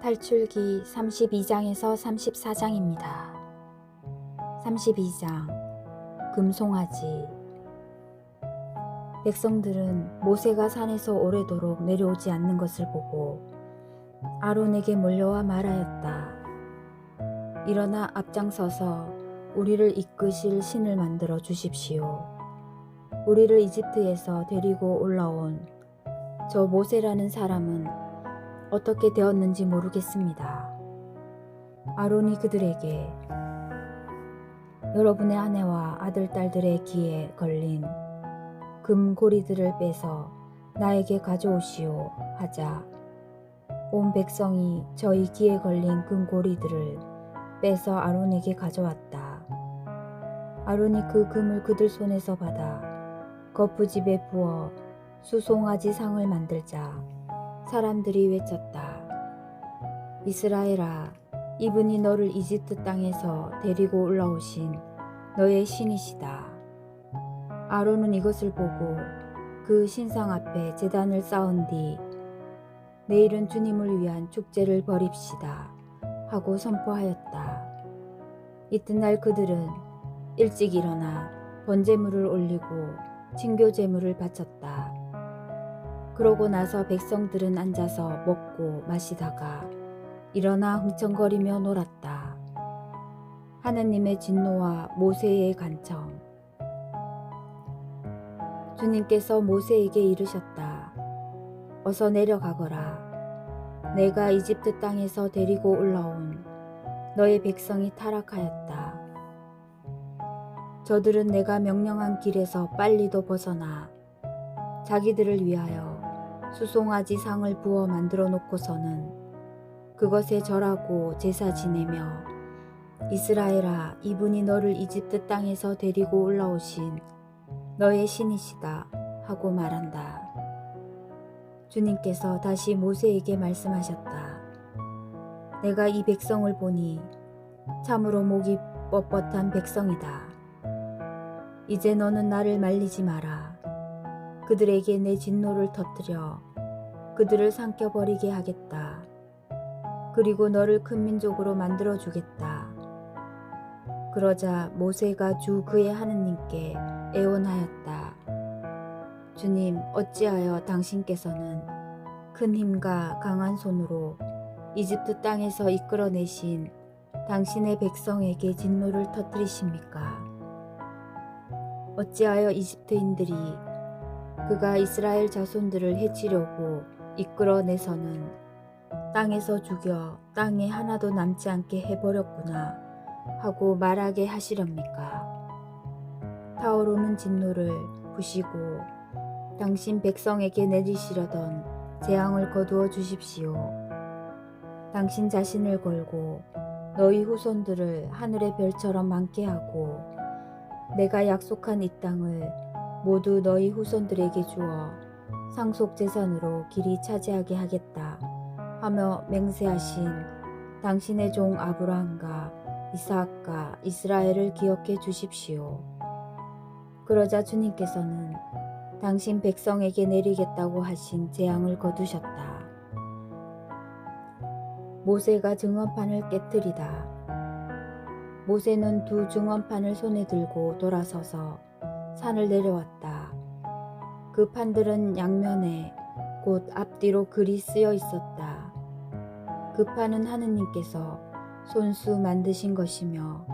탈출기 32장에서 34장입니다. 32장 금송아지. 백성들은 모세가 산에서 오래도록 내려오지 않는 것을 보고 아론에게 몰려와 말하였다. 일어나 앞장서서 우리를 이끄실 신을 만들어 주십시오. 우리를 이집트에서 데리고 올라온 저 모세라는 사람은 어떻게 되었는지 모르겠습니다. 아론이 그들에게 여러분의 아내와 아들, 딸들의 귀에 걸린 금고리들을 빼서 나에게 가져오시오 하자 온 백성이 저희 귀에 걸린 금고리들을 빼서 아론에게 가져왔다. 아론이 그 금을 그들 손에서 받아 거푸집에 부어 수송아지 상을 만들자 사람들이 외쳤다. 이스라엘아, 이분이 너를 이집트 땅에서 데리고 올라오신 너의 신이시다. 아론은 이것을 보고 그 신상 앞에 제단을 쌓은 뒤 내일은 주님을 위한 축제를 벌입시다 하고 선포하였다. 이튿날 그들은 일찍 일어나 번제물을 올리고 친교제물을 바쳤다. 그러고 나서 백성들은 앉아서 먹고 마시다가 일어나 흥청거리며 놀았다. 하느님의 진노와 모세의 간청. 주님께서 모세에게 이르셨다. 어서 내려가거라. 내가 이집트 땅에서 데리고 올라온 너의 백성이 타락하였다. 저들은 내가 명령한 길에서 빨리도 벗어나 자기들을 위하여 수송아지 상을 부어 만들어 놓고서는 그것에 절하고 제사 지내며 이스라엘아, 이분이 너를 이집트 땅에서 데리고 올라오신 너의 신이시다 하고 말한다. 주님께서 다시 모세에게 말씀하셨다. 내가 이 백성을 보니 참으로 목이 뻣뻣한 백성이다. 이제 너는 나를 말리지 마라. 그들에게 내 진노를 터뜨려 그들을 삼켜버리게 하겠다. 그리고 너를 큰 민족으로 만들어 주겠다. 그러자 모세가 주 그의 하느님께 애원하였다. 주님, 어찌하여 당신께서는 큰 힘과 강한 손으로 이집트 땅에서 이끌어내신 당신의 백성에게 진노를 터뜨리십니까? 어찌하여 이집트인들이 그가 이스라엘 자손들을 해치려고 이끌어내서는 땅에서 죽여 땅에 하나도 남지 않게 해버렸구나 하고 말하게 하시렵니까? 타오르는 진노를 부시고 당신 백성에게 내리시려던 재앙을 거두어 주십시오. 당신 자신을 걸고 너희 후손들을 하늘의 별처럼 많게 하고 내가 약속한 이 땅을 모두 너희 후손들에게 주어 상속재산으로 길이 차지하게 하겠다 하며 맹세하신 당신의 종 아브라함과 이삭과 이스라엘을 기억해 주십시오. 그러자 주님께서는 당신 백성에게 내리겠다고 하신 재앙을 거두셨다. 모세가 증언판을 깨뜨리다. 모세는 두 증언판을 손에 들고 돌아서서 산을 내려왔다. 그 판들은 양면에 곧 앞뒤로 글이 쓰여 있었다. 그 판은 하느님께서 손수 만드신 것이며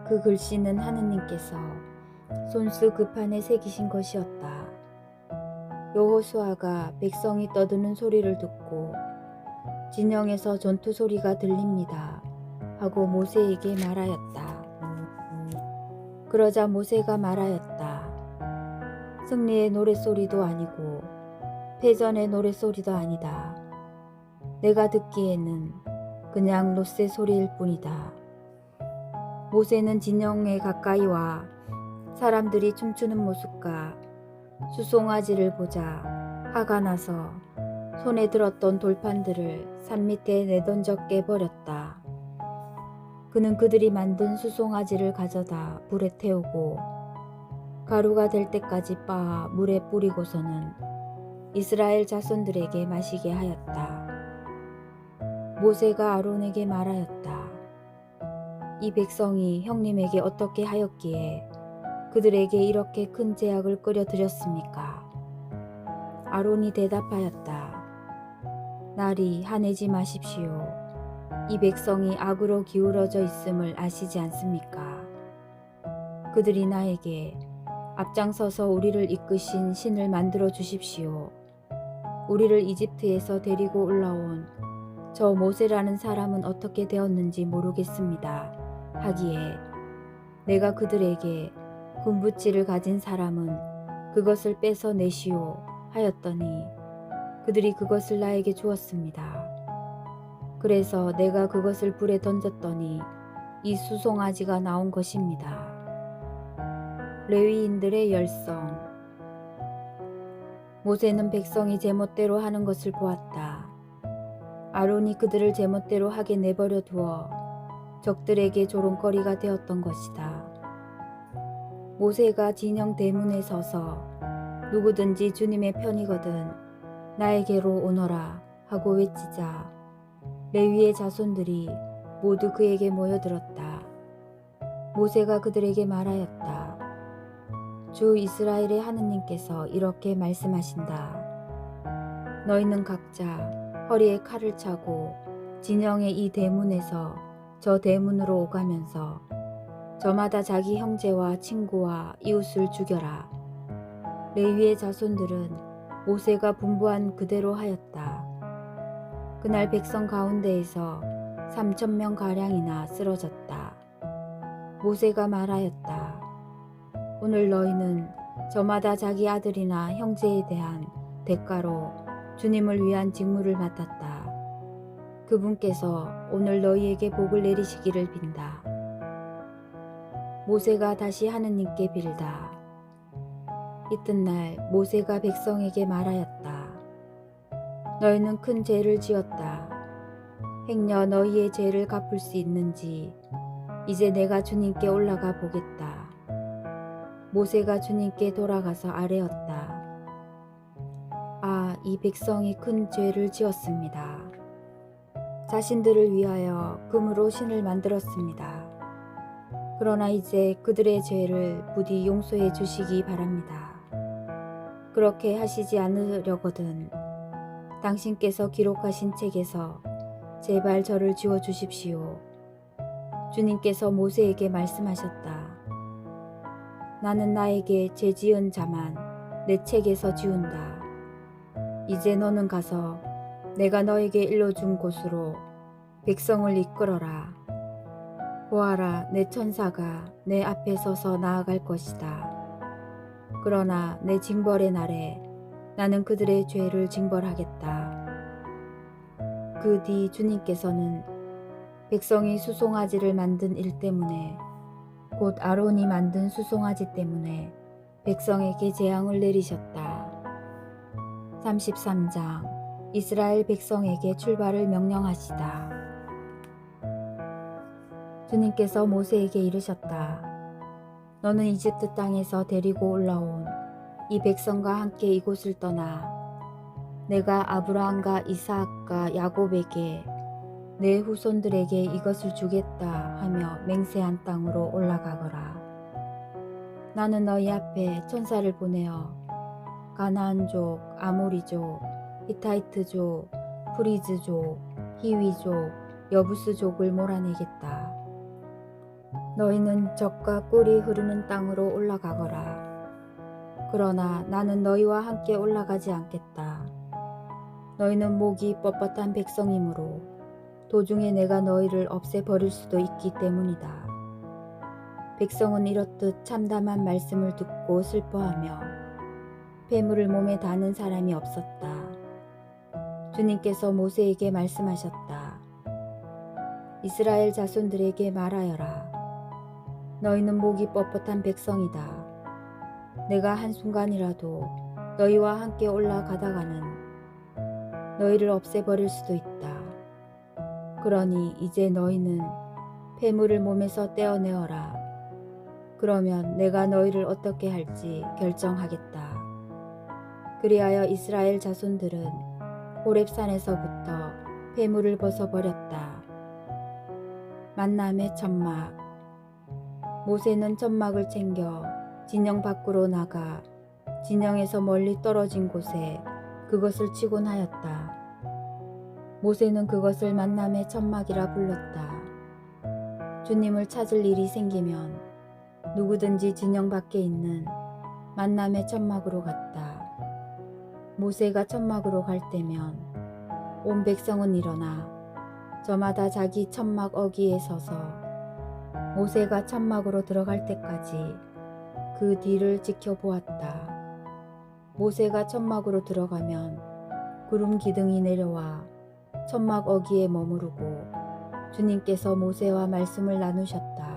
그 글씨는 하느님께서 손수 그 판에 새기신 것이었다. 여호수아가 백성이 떠드는 소리를 듣고 진영에서 전투 소리가 들립니다 하고 모세에게 말하였다. 그러자 모세가 말하였다. 승리의 노랫소리도 아니고 패전의 노랫소리도 아니다. 내가 듣기에는 그냥 롯새 소리일 뿐이다. 모세는 진영에 가까이 와 사람들이 춤추는 모습과 수송아지를 보자 화가 나서 손에 들었던 돌판들을 산 밑에 내던져 깨버렸다. 그는 그들이 만든 수송아지를 가져다 불에 태우고 가루가 될 때까지 빻아 물에 뿌리고서는 이스라엘 자손들에게 마시게 하였다. 모세가 아론에게 말하였다. 이 백성이 형님에게 어떻게 하였기에 그들에게 이렇게 큰 제약을 끌어들였습니까? 아론이 대답하였다. 날이 하내지 마십시오. 이 백성이 악으로 기울어져 있음을 아시지 않습니까? 그들이 나에게 앞장서서 우리를 이끄신 신을 만들어 주십시오. 우리를 이집트에서 데리고 올라온 저 모세라는 사람은 어떻게 되었는지 모르겠습니다. 하기에 내가 그들에게 군부치를 가진 사람은 그것을 뺏어 내시오 하였더니 그들이 그것을 나에게 주었습니다. 그래서 내가 그것을 불에 던졌더니 이 수송아지가 나온 것입니다. 레위인들의 열성. 모세는 백성이 제멋대로 하는 것을 보았다. 아론이 그들을 제멋대로 하게 내버려 두어 적들에게 조롱거리가 되었던 것이다. 모세가 진영 대문에 서서 누구든지 주님의 편이거든 나에게로 오너라 하고 외치자 레위의 자손들이 모두 그에게 모여들었다. 모세가 그들에게 말하였다. 주 이스라엘의 하느님께서 이렇게 말씀하신다. 너희는 각자 허리에 칼을 차고 진영의 이 대문에서 저 대문으로 오가면서 저마다 자기 형제와 친구와 이웃을 죽여라. 레위의 자손들은 모세가 분부한 그대로 하였다. 그날 백성 가운데에서 3,000명 가량이나 쓰러졌다. 모세가 말하였다. 오늘 너희는 저마다 자기 아들이나 형제에 대한 대가로 주님을 위한 직무를 맡았다. 그분께서 오늘 너희에게 복을 내리시기를 빈다. 모세가 다시 하느님께 빌다. 이튿날 모세가 백성에게 말하였다. 너희는 큰 죄를 지었다. 행여 너희의 죄를 갚을 수 있는지 이제 내가 주님께 올라가 보겠다. 모세가 주님께 돌아가서 아뢰었다. 아, 이 백성이 큰 죄를 지었습니다. 자신들을 위하여 금으로 신을 만들었습니다. 그러나 이제 그들의 죄를 부디 용서해 주시기 바랍니다. 그렇게 하시지 않으려거든 당신께서 기록하신 책에서 제발 저를 지워 주십시오. 주님께서 모세에게 말씀하셨다. 나는 나에게 죄 지은 자만 내 책에서 지운다. 이제 너는 가서 내가 너에게 일러준 곳으로 백성을 이끌어라. 보아라, 내 천사가 내 앞에 서서 나아갈 것이다. 그러나 내 징벌의 날에 나는 그들의 죄를 징벌하겠다. 그 뒤 주님께서는 백성이 수송아지를 만든 일 때문에 곧 아론이 만든 수송아지 때문에 백성에게 재앙을 내리셨다. 33장 이스라엘 백성에게 출발을 명령하시다. 주님께서 모세에게 이르셨다. 너는 이집트 땅에서 데리고 올라온 이 백성과 함께 이곳을 떠나 내가 아브라함과 이삭과 야곱에게 내 후손들에게 이것을 주겠다 하며 맹세한 땅으로 올라가거라. 나는 너희 앞에 천사를 보내어 가나안족, 아모리족, 히타이트족, 프리즈족, 히위족, 여부스족을 몰아내겠다. 너희는 적과 꿀이 흐르는 땅으로 올라가거라. 그러나 나는 너희와 함께 올라가지 않겠다. 너희는 목이 뻣뻣한 백성이므로 도중에 내가 너희를 없애버릴 수도 있기 때문이다. 백성은 이렇듯 참담한 말씀을 듣고 슬퍼하며 폐물을 몸에 다는 사람이 없었다. 주님께서 모세에게 말씀하셨다. 이스라엘 자손들에게 말하여라. 너희는 목이 뻣뻣한 백성이다. 내가 한순간이라도 너희와 함께 올라가다가는 너희를 없애버릴 수도 있다. 그러니 이제 너희는 폐물을 몸에서 떼어내어라. 그러면 내가 너희를 어떻게 할지 결정하겠다. 그리하여 이스라엘 자손들은 호렙산에서부터 폐물을 벗어버렸다. 만남의 천막. 모세는 천막을 챙겨 진영 밖으로 나가 진영에서 멀리 떨어진 곳에 그것을 치곤 하였다. 모세는 그것을 만남의 천막이라 불렀다. 주님을 찾을 일이 생기면 누구든지 진영 밖에 있는 만남의 천막으로 갔다. 모세가 천막으로 갈 때면 온 백성은 일어나 저마다 자기 천막 어귀에 서서 모세가 천막으로 들어갈 때까지 그 뒤를 지켜보았다. 모세가 천막으로 들어가면 구름 기둥이 내려와 천막 어귀에 머무르고 주님께서 모세와 말씀을 나누셨다.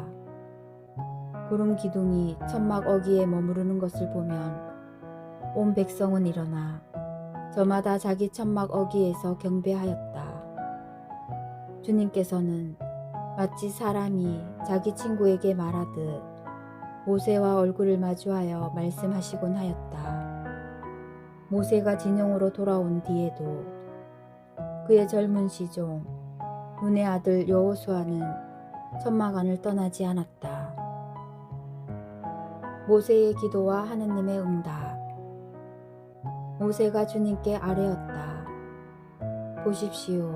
구름 기둥이 천막 어귀에 머무르는 것을 보면 온 백성은 일어나 저마다 자기 천막 어귀에서 경배하였다. 주님께서는 마치 사람이 자기 친구에게 말하듯 모세와 얼굴을 마주하여 말씀하시곤 하였다. 모세가 진영으로 돌아온 뒤에도 그의 젊은 시종 눈의 아들 여호수아는 천막 안을 떠나지 않았다. 모세의 기도와 하느님의 응답. 모세가 주님께 아뢰었다. 보십시오.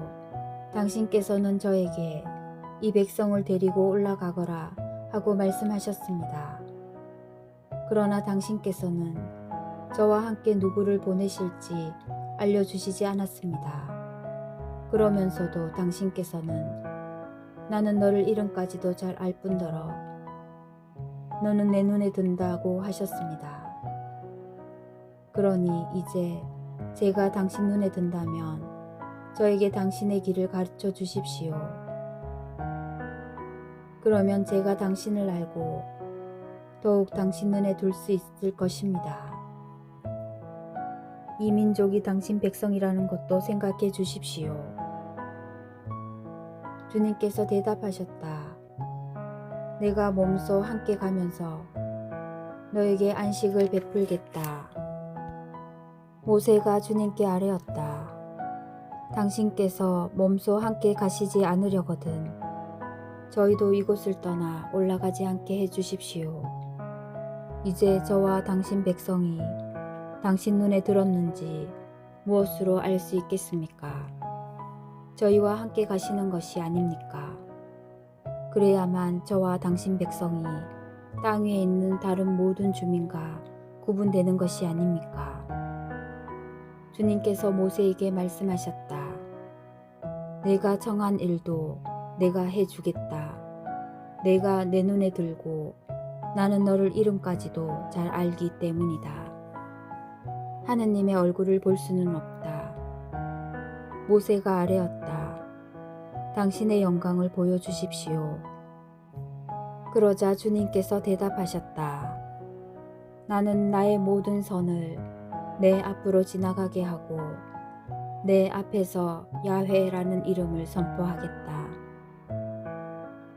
당신께서는 저에게 이 백성을 데리고 올라가거라 하고 말씀하셨습니다. 그러나 당신께서는 저와 함께 누구를 보내실지 알려주시지 않았습니다. 그러면서도 당신께서는 나는 너를 이름까지도 잘 알 뿐더러 너는 내 눈에 든다고 하셨습니다. 그러니 이제 제가 당신 눈에 든다면 저에게 당신의 길을 가르쳐 주십시오. 그러면 제가 당신을 알고 더욱 당신 눈에 둘 수 있을 것입니다. 이 민족이 당신 백성이라는 것도 생각해 주십시오. 주님께서 대답하셨다. 내가 몸소 함께 가면서 너에게 안식을 베풀겠다. 모세가 주님께 아뢰었다. 당신께서 몸소 함께 가시지 않으려거든 저희도 이곳을 떠나 올라가지 않게 해주십시오. 이제 저와 당신 백성이 당신 눈에 들었는지 무엇으로 알 수 있겠습니까? 저희와 함께 가시는 것이 아닙니까? 그래야만 저와 당신 백성이 땅 위에 있는 다른 모든 주민과 구분되는 것이 아닙니까? 주님께서 모세에게 말씀하셨다. 내가 정한 일도 내가 해주겠다. 내가 내 눈에 들고 나는 너를 이름까지도 잘 알기 때문이다. 하느님의 얼굴을 볼 수는 없다. 모세가 아뢰었다. 당신의 영광을 보여주십시오. 그러자 주님께서 대답하셨다. 나는 나의 모든 선을 내 앞으로 지나가게 하고 내 앞에서 야훼라는 이름을 선포하겠다.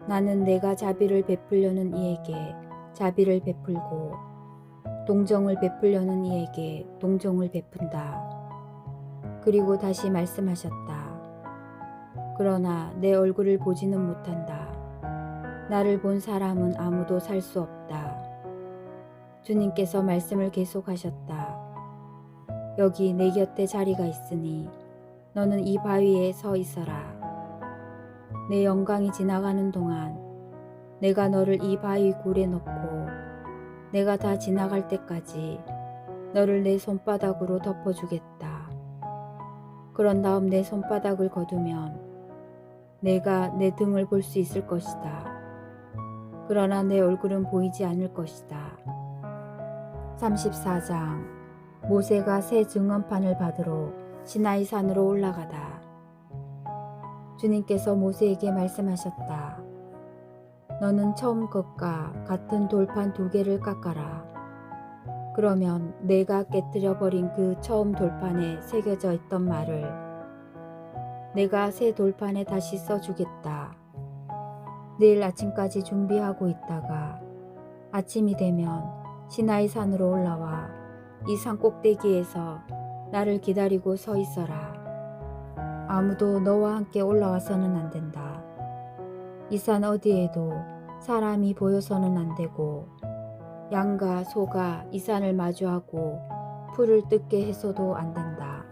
나는 내가 자비를 베풀려는 이에게 자비를 베풀고 동정을 베풀려는 이에게 동정을 베푼다. 그리고 다시 말씀하셨다. 그러나 내 얼굴을 보지는 못한다. 나를 본 사람은 아무도 살 수 없다. 주님께서 말씀을 계속하셨다. 여기 내 곁에 자리가 있으니 너는 이 바위에 서 있어라. 내 영광이 지나가는 동안 내가 너를 이 바위 굴에 넣고 내가 다 지나갈 때까지 너를 내 손바닥으로 덮어주겠다. 그런 다음 내 손바닥을 거두면 내가 내 등을 볼 수 있을 것이다. 그러나 내 얼굴은 보이지 않을 것이다. 34장. 모세가 새 증언판을 받으러 시나이 산으로 올라가다. 주님께서 모세에게 말씀하셨다. 너는 처음 것과 같은 돌판 2개를 깎아라. 그러면 내가 깨뜨려 버린 그 처음 돌판에 새겨져 있던 말을 내가 새 돌판에 다시 써주겠다. 내일 아침까지 준비하고 있다가 아침이 되면 시나이 산으로 올라와 이 산 꼭대기에서 나를 기다리고 서 있어라. 아무도 너와 함께 올라와서는 안 된다. 이 산 어디에도 사람이 보여서는 안 되고 양과 소가 이 산을 마주하고 풀을 뜯게 해서도 안 된다.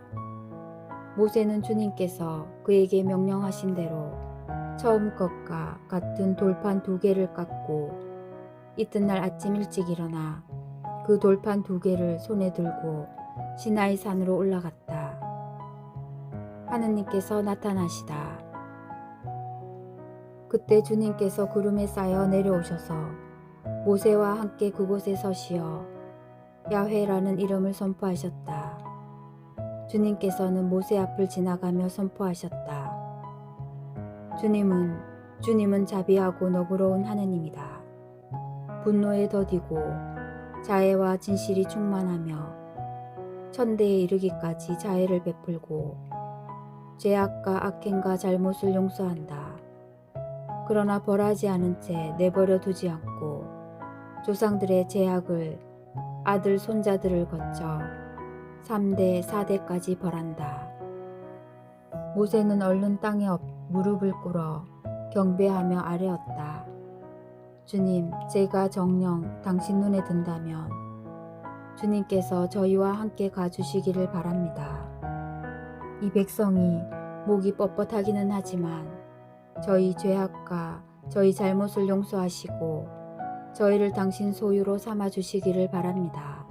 모세는 주님께서 그에게 명령하신 대로 처음 것과 같은 돌판 2개를 깎고 이튿날 아침 일찍 일어나 그 돌판 2개를 손에 들고 시나이 산으로 올라갔다. 하느님께서 나타나시다. 그때 주님께서 구름에 쌓여 내려오셔서 모세와 함께 그곳에 서시어 야훼라는 이름을 선포하셨다. 주님께서는 모세 앞을 지나가며 선포하셨다. 주님은 자비하고 너그러운 하느님이다. 분노에 더디고 자애와 진실이 충만하며 천대에 이르기까지 자애를 베풀고 죄악과 악행과 잘못을 용서한다. 그러나 벌하지 않은 채 내버려 두지 않고 조상들의 죄악을 아들 손자들을 거쳐 3대 4대까지 벌한다. 모세는 얼른 땅에 무릎을 꿇어 경배하며 아뢰었다. 주님, 제가 정녕 당신 눈에 든다면 주님께서 저희와 함께 가주시기를 바랍니다. 이 백성이 목이 뻣뻣하기는 하지만 저희 죄악과 저희 잘못을 용서하시고 저희를 당신 소유로 삼아 주시기를 바랍니다.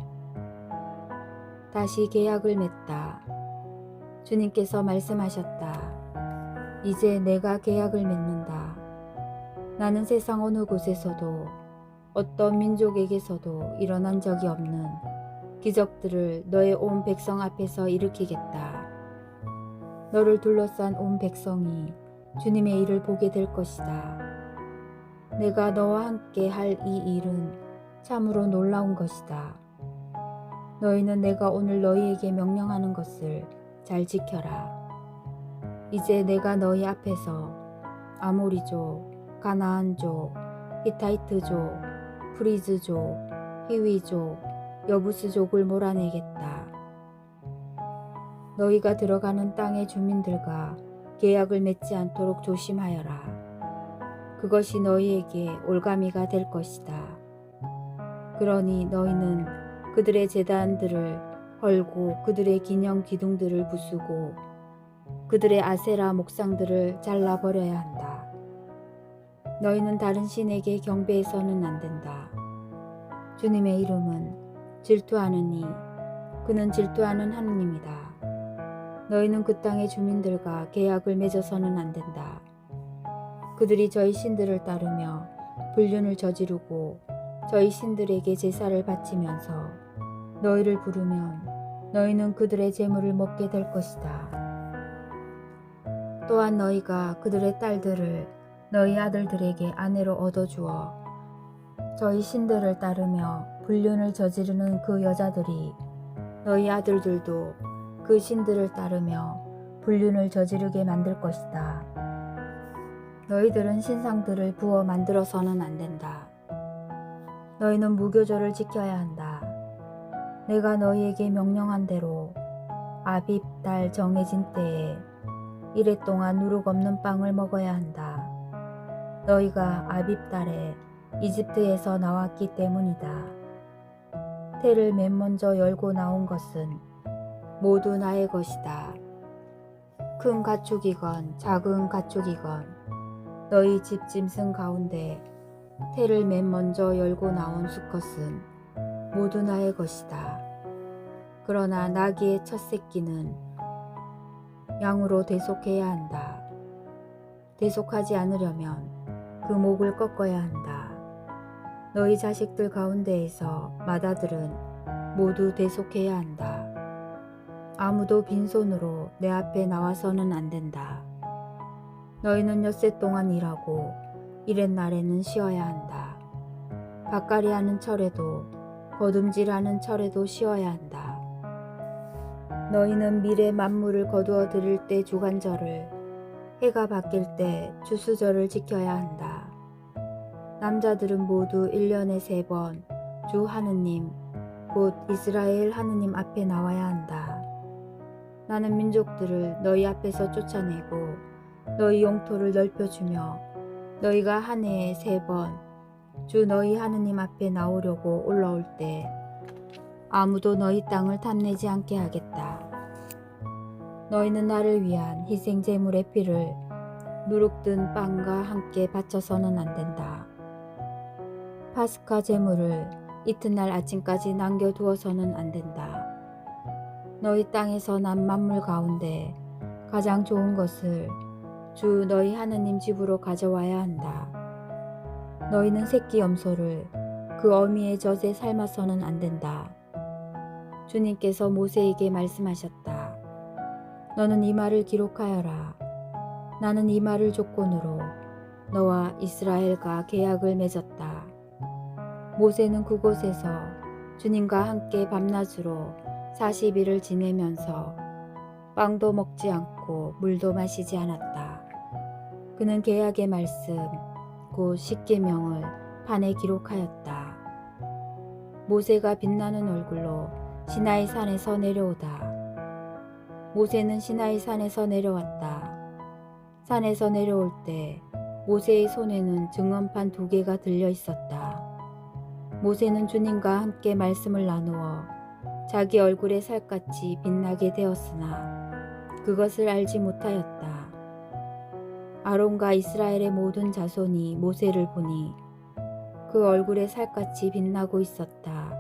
다시 계약을 맺다. 주님께서 말씀하셨다. 이제 내가 계약을 맺는다. 나는 세상 어느 곳에서도 어떤 민족에게서도 일어난 적이 없는 기적들을 너의 온 백성 앞에서 일으키겠다. 너를 둘러싼 온 백성이 주님의 일을 보게 될 것이다. 내가 너와 함께 할 이 일은 참으로 놀라운 것이다. 너희는 내가 오늘 너희에게 명령하는 것을 잘 지켜라. 이제 내가 너희 앞에서 아모리족, 가나안족, 히타이트족, 프리즈족, 히위족, 여부스족을 몰아내겠다. 너희가 들어가는 땅의 주민들과 계약을 맺지 않도록 조심하여라. 그것이 너희에게 올가미가 될 것이다. 그러니 너희는 그들의 제단들을 헐고 그들의 기념 기둥들을 부수고 그들의 아세라 목상들을 잘라버려야 한다. 너희는 다른 신에게 경배해서는 안 된다. 주님의 이름은 질투하느니 그는 질투하는 하느님이다. 너희는 그 땅의 주민들과 계약을 맺어서는 안 된다. 그들이 저희 신들을 따르며 불륜을 저지르고 저희 신들에게 제사를 바치면서 너희를 부르면 너희는 그들의 재물을 먹게 될 것이다. 또한 너희가 그들의 딸들을 너희 아들들에게 아내로 얻어주어 저희 신들을 따르며 불륜을 저지르는 그 여자들이 너희 아들들도 그 신들을 따르며 불륜을 저지르게 만들 것이다. 너희들은 신상들을 부어 만들어서는 안 된다. 너희는 무교절을 지켜야 한다. 내가 너희에게 명령한 대로 아빕 달 정해진 때에 이래 동안 누룩 없는 빵을 먹어야 한다. 너희가 아빕 달에 이집트에서 나왔기 때문이다. 태를 맨 먼저 열고 나온 것은 모두 나의 것이다. 큰 가축이건 작은 가축이건 너희 집 짐승 가운데 태를 맨 먼저 열고 나온 수컷은 모두 나의 것이다. 그러나 나귀의 첫 새끼는 양으로 대속해야 한다. 대속하지 않으려면 그 목을 꺾어야 한다. 너희 자식들 가운데에서 맏아들은 모두 대속해야 한다. 아무도 빈손으로 내 앞에 나와서는 안 된다. 너희는 엿새 동안 일하고 이렛날에는 쉬어야 한다. 밭갈이하는 철에도 거둠질하는 철에도 쉬어야 한다. 너희는 밀의 만물을 거두어 들일 때 주간절을, 해가 바뀔 때 추수절을 지켜야 한다. 남자들은 모두 1년에 3번 주 하느님 곧 이스라엘 하느님 앞에 나와야 한다. 나는 민족들을 너희 앞에서 쫓아내고 너희 영토를 넓혀주며 너희가 한 해에 3번 주 너희 하느님 앞에 나오려고 올라올 때 아무도 너희 땅을 탐내지 않게 하겠다. 너희는 나를 위한 희생 제물의 피를 누룩든 빵과 함께 바쳐서는 안 된다. 파스카 제물을 이튿날 아침까지 남겨두어서는 안 된다. 너희 땅에서 난 만물 가운데 가장 좋은 것을 주 너희 하느님 집으로 가져와야 한다. 너희는 새끼 염소를 그 어미의 젖에 삶아서는 안 된다. 주님께서 모세에게 말씀하셨다. 너는 이 말을 기록하여라. 나는 이 말을 조건으로 너와 이스라엘과 계약을 맺었다. 모세는 그곳에서 주님과 함께 밤낮으로 40일을 지내면서 빵도 먹지 않고 물도 마시지 않았다. 그는 계약의 말씀, 곧 십계명을 판에 기록하였다. 모세가 빛나는 얼굴로 시나이 산에서 내려오다. 모세는 시나이 산에서 내려왔다. 산에서 내려올 때 모세의 손에는 증언판 2개가 들려 있었다. 모세는 주님과 함께 말씀을 나누어 자기 얼굴에 살같이 빛나게 되었으나 그것을 알지 못하였다. 아론과 이스라엘의 모든 자손이 모세를 보니 그 얼굴에 살같이 빛나고 있었다.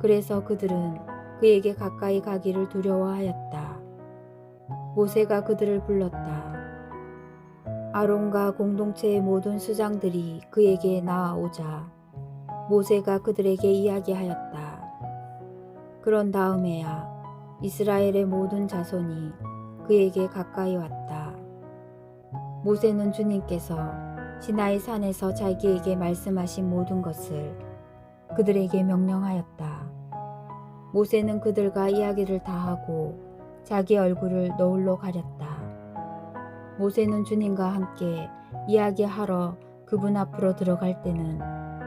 그래서 그들은 그에게 가까이 가기를 두려워하였다. 모세가 그들을 불렀다. 아론과 공동체의 모든 수장들이 그에게 나아오자 모세가 그들에게 이야기하였다. 그런 다음에야 이스라엘의 모든 자손이 그에게 가까이 왔다. 모세는 주님께서 시나이 산에서 자기에게 말씀하신 모든 것을 그들에게 명령하였다. 모세는 그들과 이야기를 다 하고 자기 얼굴을 너울로 가렸다. 모세는 주님과 함께 이야기하러 그분 앞으로 들어갈 때는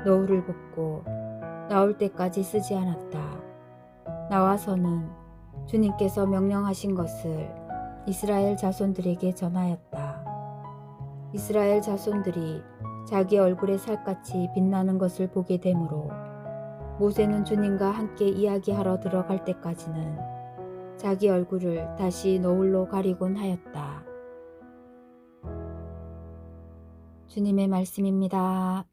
너울을 벗고 나올 때까지 쓰지 않았다. 나와서는 주님께서 명령하신 것을 이스라엘 자손들에게 전하였다. 이스라엘 자손들이 자기 얼굴에 살같이 빛나는 것을 보게 되므로 모세는 주님과 함께 이야기하러 들어갈 때까지는 자기 얼굴을 다시 너울로 가리곤 하였다. 주님의 말씀입니다.